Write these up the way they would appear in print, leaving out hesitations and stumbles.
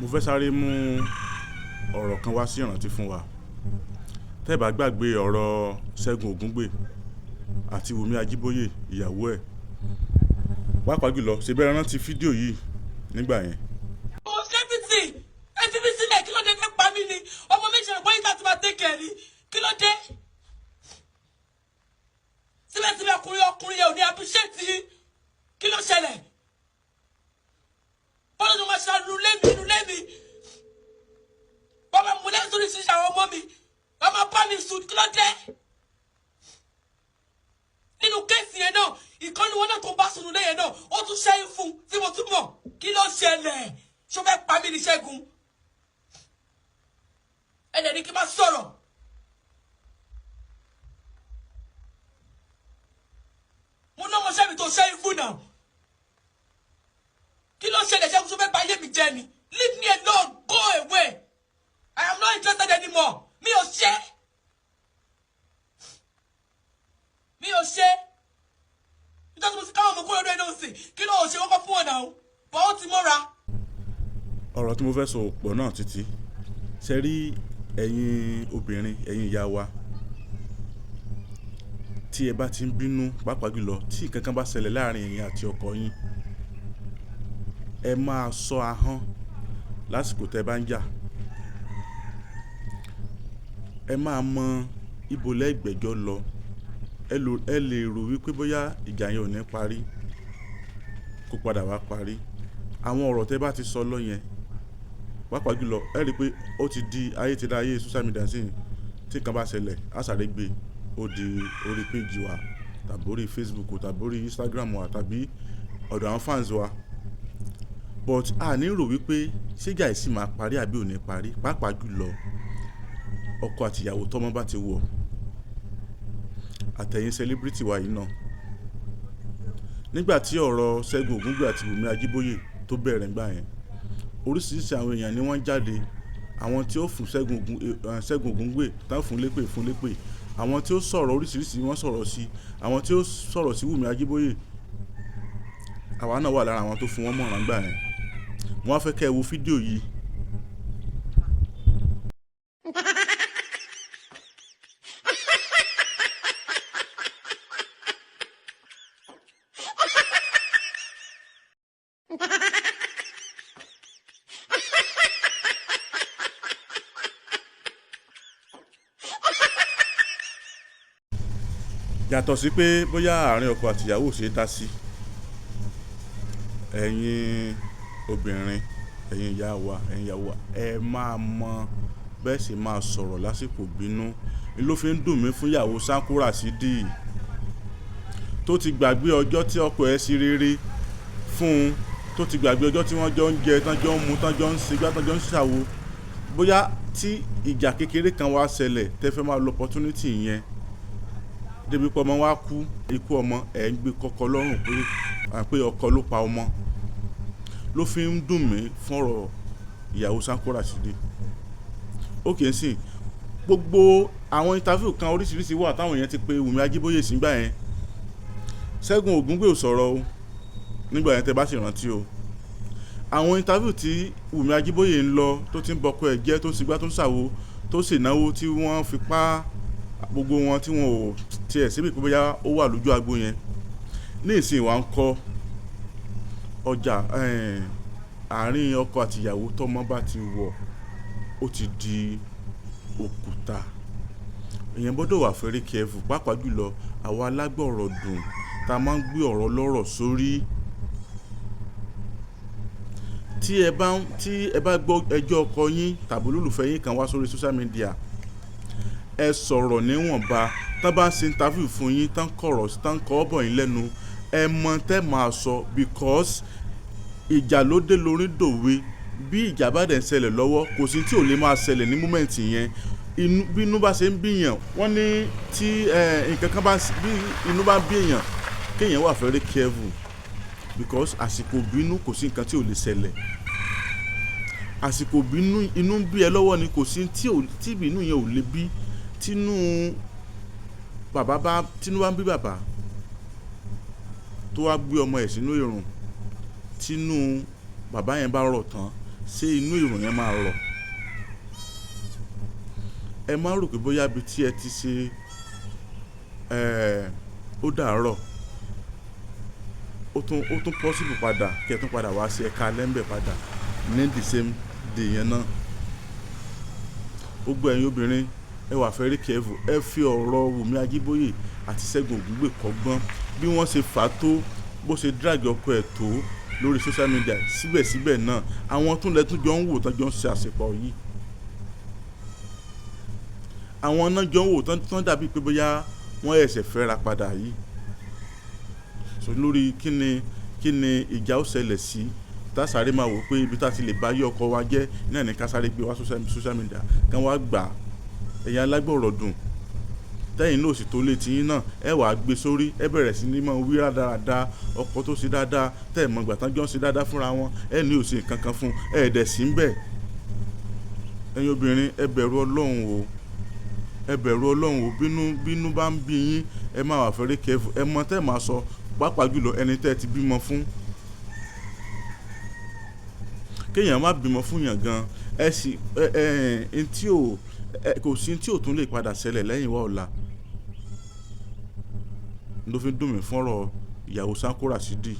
mo fẹ́ sáré mú ọ̀rọ̀ kan wá sí ìrántí fún wa. Tẹ́ bá gbàgbé ọ̀rọ̀ Ṣẹ́gun Ògúngbè àti Wùmí Ajíbóyè ìyàwó ẹ̀, pàápàá jùlọ ṣe bẹ́ẹ̀ rántí fídíò yìí nígbà yẹn. ẹ fi mí sílẹ̀, kí ló dé fẹ́ pa mí ni? ọmọ méjì rẹ̀ bọ́yìí láti máa tẹ́kẹ̀ rí, kí ló dé? síbẹ̀síbẹ̀ ọkùnrin yẹn ò ní appreciate yín, kí ló ṣẹlẹ̀? bọ́lá ni wọ́n ṣe inú lémi wọ́n máa mú lẹ́yìn sórí ṣíṣe àwọn ọmọ mi, wọ́n máa bá mi sùn, kí ló dé? nínú kéèsì yẹn náà ìkànnì wọn náà tó bá sùn lẹ́yìn náà ó tún ṣẹ́yìn fún tí mo tún mọ̀, kí ló ṣẹlẹ̀? ṣó fẹ́ pa mí ní Ṣẹ́gun? ẹ̀dẹ̀ ni kí n má sọ̀rọ̀. mo ná ọmọọṣẹ́ mi tó ṣẹ́yìn fún náà, kí ló ṣẹlẹ̀? Ṣẹ́gun ṣó fẹ́ bà ayé mi jẹ́ ni? Leave me alone, go away, I am not interested anymore. mi ò ṣe nítorí mo ti káwọn ọmọ kúrò lórí ẹni òsì, kí ló ṣe kọ́kọ́ fún ọ̀nà o bọ́ ó ti mọ́ra. ọ̀rọ̀ tí mo fẹ́ sọ pọ̀ náà títí ṣe rí ẹ̀yin obìnrin, ẹ̀yin ìyá wa, tí ẹ bá ti ń bínú, pàápàá jùlọ tí nǹkan kan bá ṣẹlẹ̀ láàrin ẹ̀yin àti ọkọ yín, ẹ máa ṣọ́ ahọ́n lásìkò tẹ́ bá ń jà. ẹ máa mọ ibo lẹ́gbẹ̀jọ́ lọ. ẹ lè rò wípé bóyá ìjà yẹn ò ní parí kó padà wá parí. àwọn ọ̀rọ̀ tẹ́ bá ti sọ lọ yẹn, pàápàá jùlọ ẹ rí i pé ó ti di ayé ti dá ayé social media sí, tí kan bá ṣẹlẹ̀ àṣàrẹ́ gbé ó di orí péjì wa tàbí orí Facebook tàbí orí Instagram wa tàbí ọ̀dọ̀ àwọn fans wa. But a ní rò wípé ṣéjà yìí sì máa parí àbí ò ní parí, pàápàá jùlọ ọkọ àtìyàwó tọ́mọ bá ti wọ̀, àtẹ̀yìn celebrity wa yìí náà. nígbà tí ọ̀rọ̀ Ṣẹ́gun Ògúngbè àti Wùmí Ajíbóyè tó bẹ̀rẹ̀ ńgbà yẹn, oríṣiríṣi àwọn èèyàn ni wọ́n jáde. àwọn tí ó fún Ṣẹ́gun Ògúngbè tán fún lépè, àwọn tí ó sọ̀rọ̀ oríṣiríṣi wọ́n sọ̀rọ̀ sí, àwọn tí ó sọ̀rọ̀ sí Wùmí Ajíbóyè, àwa náà wà lára àwọn tó fún wọn mọ̀ràn ńgbà yẹn. wọ́n á fẹ́ kẹ́ ẹ wo fídíò yìí. yàtọ̀ sí pé bóyá àárín ọkọ àtìyàwó ṣe dá sí, ẹ̀yin obìnrin, ẹ̀yin ìyá wa, ẹ máa mọ bẹ́ẹ̀ sì máa sọ̀rọ̀ lásìkò bínú. ni ló fi ń dùn mí fún ìyàwó Sanko Rasidi tó ti gbàgbé ọjọ́ tí ọkọ ẹ̀ sí rere fún un, tó ti gbàgbé ọjọ́ tí wọ́n jọ ń jẹ, tán jọ ń mu, tán jọ ń ṣe gbá, tán jọ ń ṣàwo. bóyá tí ìjà kékeré kan wá ṣẹlẹ̀ tẹ́ fẹ́ máa lo opportunity yẹn débi pé ọmọ wa kú, ikú ọmọ ẹ̀ ń gbé kọ́kọ́ lọ́rùn pé ọkọ ló pa ọmọ. ló fi ń dùn mí fún ọ̀rọ̀ ìyàwó Sanko Rasidi. ó kì í sìn gbogbo àwọn interview kan oríṣiríṣi wà táwọn èèyàn ti pe Wùmí Ajíbóyè sígbà yẹn. Ṣẹ́gun Ògúngbè ò sọ̀rọ̀ o nígbà yẹn, tẹ́ bá sì rántí o. àwọn interview tí Wùmí Ajíbóyè ń lọ tó ti ń bọkọ ẹ̀ jẹ́, tó ń sigbá, tó ń ṣàwo, tó sì náwó tí wọ́n fi pa gbogbo wọn, tí wọn ò tiẹ̀ síbi pé bóyá ó wà lójú agbo yẹn. ní ìsìn wa ń kọ́ ọjà àárín ọkọ àtìyàwó tọ́mọ bá ti wọ̀ ó ti di òkúta. èèyàn gbọ́dọ̀ wà very careful, pàápàá jùlọ àwa alágbọ̀rọ̀ dùn tá a máa ń gbé ọ̀rọ̀ lọ́rọ̀ sórí. tí ẹ bá gbọ́ ẹjọ́ ọkọ yín tàbí olólùfẹ́ yín kan wá sórí social media, ẹ sọ̀rọ̀ níwọ̀nba. tán bá ń ṣe interview fún yín, tán kọ́ bọ̀ yín lẹ́nu, ẹ mọ tẹ́ máa sọ, because ìjà ló dé lórí dòwe. bí ìjà bá dẹ̀ ń ṣẹlẹ̀ lọ́wọ́, kò sí tí ò lè máa ṣẹlẹ̀ ní moment yẹn. bí inú bá ṣe ń bíyàn, wọ́n ní tí nǹkan kan bá bí inú bá bí èèyàn, kéèyàn wà very careful, because àsìkò bínú kò sí nǹkan tí ò lè ṣẹlẹ̀. àsìkò bínú inú ń bí ẹ lọ́wọ́ ni, kò sí tí ìbínú yẹn ò lè bí. tínú bá ń bí bàbá tó wá gbé ọmọ ẹ̀ sínú ìrùn, tínú bàbá yẹn bá rọ̀ tán, ṣé inú ìrùn yẹn máa rọ̀? Ẹ má rò pé bóyá bí tí ẹ ti ṣe ó dàárọ̀ ó tún possible padà kí ẹ tún padà wá sí ẹ̀ka lẹ́ńbẹ̀ padà ní the same day yẹn náà. Gbogbo ẹ̀yin obìnrin ẹ wà very careful, ẹ fi ọ̀rọ̀ Wùmí Ajíbóyè àti Ṣẹ́gun Ògúngbè kọ́gbọ́n bí wọ́n ṣe fà á tó, bó ṣe drag ọkọ ẹ̀ tó lórí social media. Síbẹ̀síbẹ̀ náà àwọn tún lẹ́tún jọ ń wò tán jọ ń ṣe àṣepọ̀ yìí, àwọn náà jọ ń wò tán dàbí pé bóyá wọ́n ẹ̀ṣẹ̀ fẹ́ra padà yìí. So lórí kí ni ìjà ó ṣẹlẹ̀ sí tá sáré máa wò pé ibi tá ti lè bá yí ọkọ wa jẹ́ náà ní ká sáré gbé wá social media kán wá gbà ẹ̀yin alágbọ̀rọ̀ dùn tẹ́yìn náà sì tó létí yín náà ẹ wàá gbé sórí, ẹ bẹ̀rẹ̀ sí ní máa wí rádaràda ọkọ tó ṣe dáadáa tẹ́ ẹ̀ mọ̀ gbà tán jọ ń ṣe dáadáa fúnra wọn, ẹ ní ò ṣe nǹkan kan fún ẹ dẹ̀ sí ń bẹ̀. Ẹ̀yin obìnrin ẹ bẹ̀rù Ọlọ́run o, ẹ bẹ̀rù Ọlọ́run o, bínú bá ń bí yín ẹ máa wà very careful, ẹ mọ tẹ́ ẹ máa sọ pàápàá jùlọ ẹni tẹ́ ẹ ti bímọ fún. Kéèyàn má bímọ fún yàn gan ẹ sì kò sí tí ò tún lè padà ṣẹlẹ̀ lẹ́yìn wá ọ̀la. Ló fi dùn mí fọ́rọ̀ ìyàwó Sanko Rasidi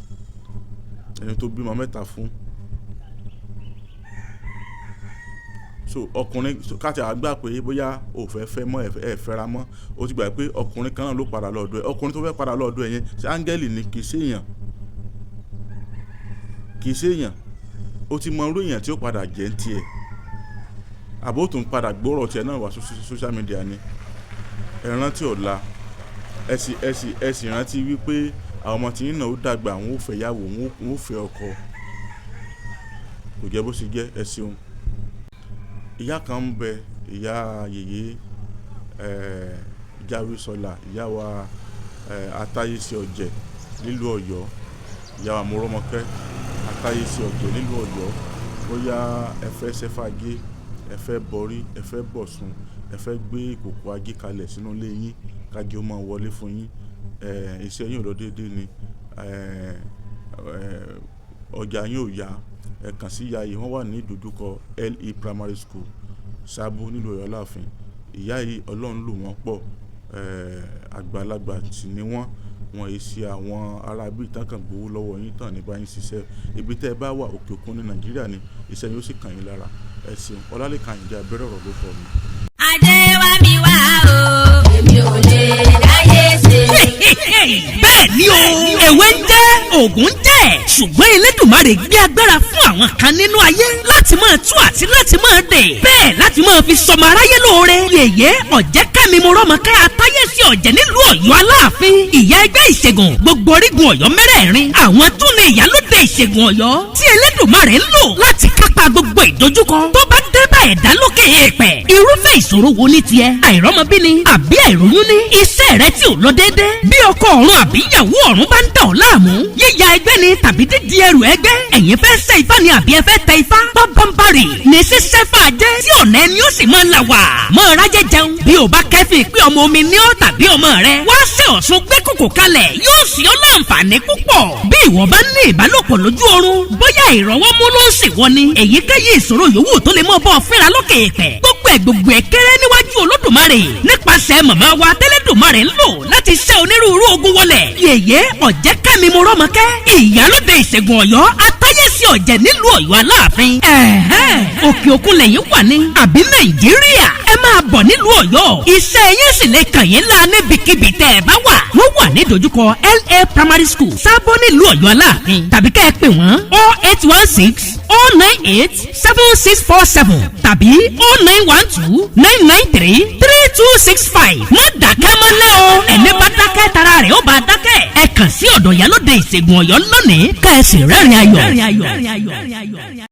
ẹni tó bímọ 3 fún. So ọkùnrin káàtì àgbà pé bóyá ò fẹ́ mọ́ ẹ fẹ́ra mọ́, ó ti gbà pé ọkùnrin kan náà ló padà lọ́dọ̀ ẹ, ọkùnrin tó fẹ́ padà lọ́dọ̀ ẹ yẹn ṣe áńgẹ́lì ni kì í ṣèyàn, ó ti mọ irú èèyàn tí ó padà jẹ́ ń tiẹ̀, àbó tó ń padà gbọ́rọ̀ tiẹ̀ náà wá social media ni. Ẹ rántí ọ̀la, ẹ sì rántí wípé àwọn ọmọ tí yín náà ó dàgbà, wọn ò fẹ́ yàwó, wọn ò fẹ́ ọkọ, kò jẹ́ bó ṣe jẹ́. Ẹ ṣeun. Ìyá kan ń bẹ, ìyá yèyé Jáwésọlá, ìyá wa Atáyésí Ọ̀jẹ̀ nílùú Ọ̀yọ́, ìyá wa Mọ́rọ́mọkẹ́ Atáyésí Ọ̀jẹ̀ nílùú Ọ̀yọ́. Bóyá ẹ fẹ́ ṣẹ́fàgé, ẹ fẹ́ bọrí, ẹ fẹ́ bọ̀sùn, ẹ fẹ́ gbé ìkòkò agé kalẹ̀ sínú ilé yín kágé ó máa wọlé fún yín, iṣẹ́ yín ò lọ déédéé ni, ọjà yín ò yá, ẹ kàn sí ìyá yìí, wọ́n wà ní ìdojúkọ LE Primary School Sábó nílùú Ọ̀yọ́ Láàfin. Ìyá yìí Ọlọ́run lò wọ́n pọ̀, àgbàlagbà sì ni wọ́n yìí ṣe àwọn ará bí ìtàn kan gbowó lọ́wọ́ yín tàn nípa yín ṣiṣẹ́. Ibi tẹ́ ẹ bá wà òkè òkun ní Nàìjíríà ni iṣẹ́ yóò sì kàn yín lára. Ẹ ṣeun. Ọlálékan Àyìndé abẹ́rẹ́ ọ̀rọ̀ ló kọ́ mi. Adéwà mi wá o, èmi ò lè láyé ṣe. Bẹ́ẹ̀ ni o, ewé ń jẹ́ òògùn ń jẹ́, ṣùgbọ́n Elédùmarè gbé agbára fún àwọn kan nínú ayé láti máa tú àti láti máa dè, bẹ́ẹ̀ láti máa fi sọmọ aráyé lóore. Yèyé Ọ̀jẹ́kẹ́mi Mọ́rọ́mọkẹ́ Atáyésí Ọ̀jẹ̀ nílùú Ọ̀yọ́ Aláàfin, ìyá ẹgbẹ́ ìṣègùn gbogbo orígun Ọ̀yọ́ mẹ́rẹ̀ẹ̀rin, àwọn tún ní ìyálóde ìṣègùn Ọ̀yọ́ tí Elédùmarè ń lò láti kápá gbogbo ìdojúkọ tó bá dé bá ẹ̀dá lókè èèpẹ̀. Irúfẹ́ ìṣòro wo ní tiẹ̀? Àìrọ́mọbíni àbí àìróyún ní? Iṣẹ́ rẹ tí ò lọ déédé? Bí ọkọ ọ̀run àbí ìyàwó ọ̀run bá ń dà ọ́ láàmú? Yíya ẹgbẹ́ ni tàbí dídí ẹrù ẹgbẹ́? Ẹ̀yin fẹ́ ṣe ifá ni àbí ẹ fẹ́ tẹ ifá? Bábánbárì ní ṣíṣẹ́ fàájẹ́ tí ọ̀nà ẹni ó sì máa là wà. Mọ́ rájẹ́ jẹun bí o bá kẹ́fìn pé ọmọ omi ní ọ́ tàbí ọmọ rẹ. Wá sí Ọ̀ṣun gbé kòkò kalẹ̀ yóò sì ọ́ láǹfààní púpọ̀. Bí ìwọ bá ní ìbálòpọ̀ lójú oorun, bóyá ìrọ̀wọ́mú ló ń ṣèwọ ni, èyíkéyìí ìṣòro yòówù tó lè mọ́ bọ́ fínra lókè èèpẹ̀. Gbogbo ẹ̀ kéré níwájú Olódùmarè nípasẹ̀ màmá wa tẹ́lẹ̀dùmarè ń lò láti ṣẹ́ onírúurú ogun wọlẹ̀. Yèyé Ọ̀jẹ́kẹ́mi Mọ́rọ́mọkẹ́, ìyálóde ìṣègùn Ọ̀yọ́ Atáyésí Ọ̀jẹ̀ nílùú Ọ̀yọ́ Aláàfin. Òkè òkun lẹ́yìn wà ní àbí Nàìjíríà, ẹ máa bọ̀ nílùú Ọ̀yọ́. Iṣẹ́ yín sì lè kàn yín lá níbikíbi tẹ́ ẹ bá wà. Wọ́n wà ní dojúkọ LA Primary School Sábó nílùú Ọ̀yọ́ Aláàfin, tàbí kẹ́ ẹ pè wọ́n 0816 098 7647 tàbí 0912 993 3265. Má dákẹ́ mọ́lẹ́ o, ẹni bá dákẹ́ tara rẹ̀ ó bá dákẹ́. Ẹ kàn sí ọ̀dọ̀ ìyálóde ìṣègùn Ọ̀yọ́ lónìí ká ẹ sì rẹ́rìn ayọ̀.